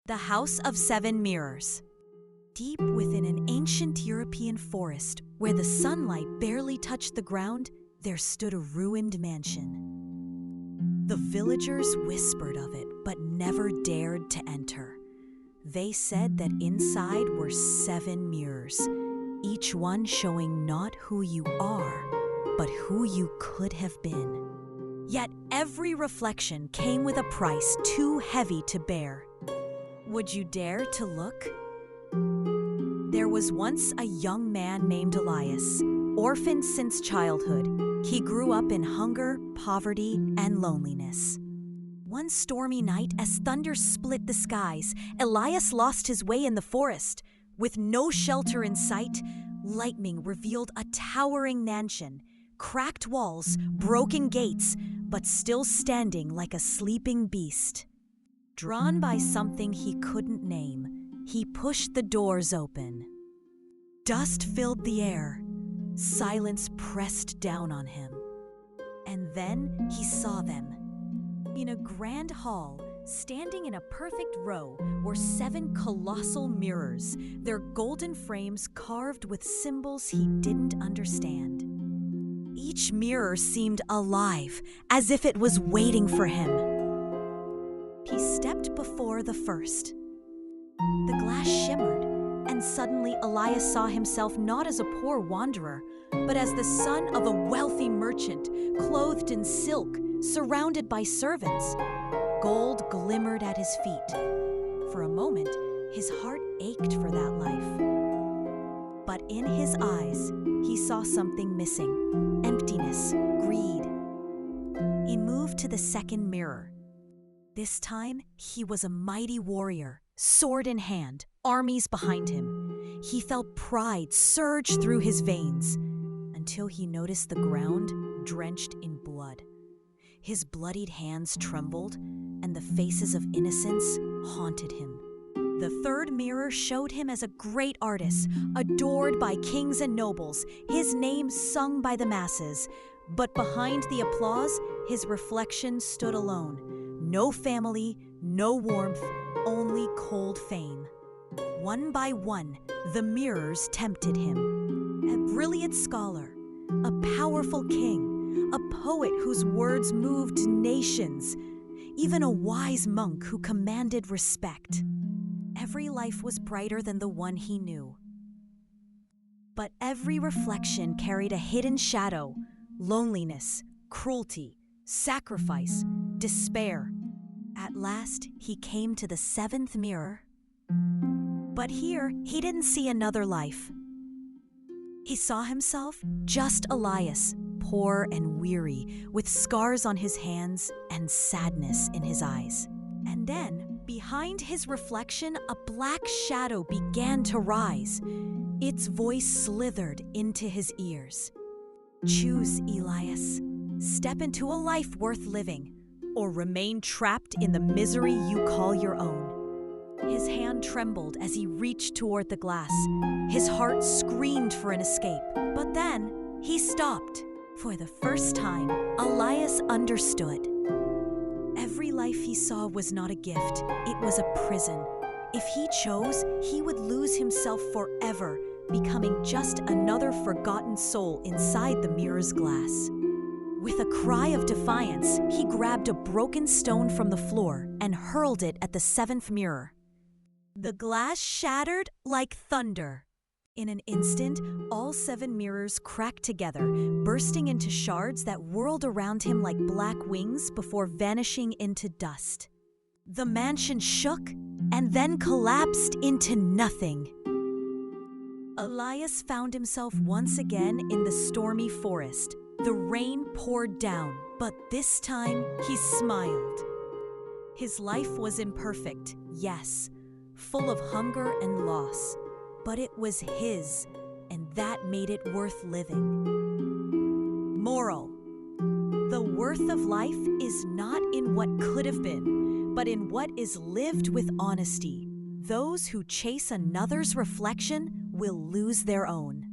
The House of Seven Mirrors. Deep within an ancient European forest, where the sunlight barely touched the ground, there stood a ruined mansion. The villagers whispered of it, but never dared to enter. They said that inside were 7 mirrors, each one showing not who you are, but who you could have been. Yet every reflection came with a price too heavy to bear. Would you dare to look? There was once a young man named Elias, orphaned since childhood. He grew up in hunger, poverty, and loneliness. One stormy night, as thunder split the skies, Elias lost his way in the forest. With no shelter in sight, lightning revealed a towering mansion, cracked walls, broken gates, but still standing like a sleeping beast. Drawn by something he couldn't name, he pushed the doors open. Dust filled the air. Silence pressed down on him. And then he saw them. In a grand hall, standing in a perfect row, were 7 colossal mirrors, their golden frames carved with symbols he didn't understand. Each mirror seemed alive, as if it was waiting for him. He stepped before the first. The glass shimmered, and suddenly Elias saw himself not as a poor wanderer, but as the son of a wealthy merchant, clothed in silk, surrounded by servants. Gold glimmered at his feet. For a moment, his heart ached for that life. But in his eyes, he saw something missing: emptiness, greed. He moved to the second mirror. This time, he was a mighty warrior, sword in hand, armies behind him. He felt pride surge through his veins until he noticed the ground drenched in blood. His bloodied hands trembled, and the faces of innocence haunted him. The third mirror showed him as a great artist, adored by kings and nobles, his name sung by the masses. But behind the applause, his reflection stood alone. No family, no warmth, only cold fame. One by one, the mirrors tempted him. A brilliant scholar, a powerful king, a poet whose words moved nations, even a wise monk who commanded respect. Every life was brighter than the one he knew. But every reflection carried a hidden shadow: loneliness, cruelty, sacrifice, despair. At last, he came to the 7th mirror. But here, he didn't see another life. He saw himself just Elias, poor and weary, with scars on his hands and sadness in his eyes. And then, behind his reflection, a black shadow began to rise. Its voice slithered into his ears. Choose, Elias. Step into a life worth living, or remain trapped in the misery you call your own. His hand trembled as he reached toward the glass. His heart screamed for an escape. But then, he stopped. For the first time, Elias understood. Every life he saw was not a gift, it was a prison. If he chose, he would lose himself forever, becoming just another forgotten soul inside the mirror's glass. With a cry of defiance, he grabbed a broken stone from the floor and hurled it at the 7th mirror. The glass shattered like thunder. In an instant, all 7 mirrors cracked together, bursting into shards that whirled around him like black wings before vanishing into dust. The mansion shook and then collapsed into nothing. Elias found himself once again in the stormy forest. The rain poured down, but this time he smiled. His life was imperfect, yes, full of hunger and loss, but it was his, and that made it worth living. Moral: the worth of life is not in what could have been, but in what is lived with honesty. Those who chase another's reflection will lose their own.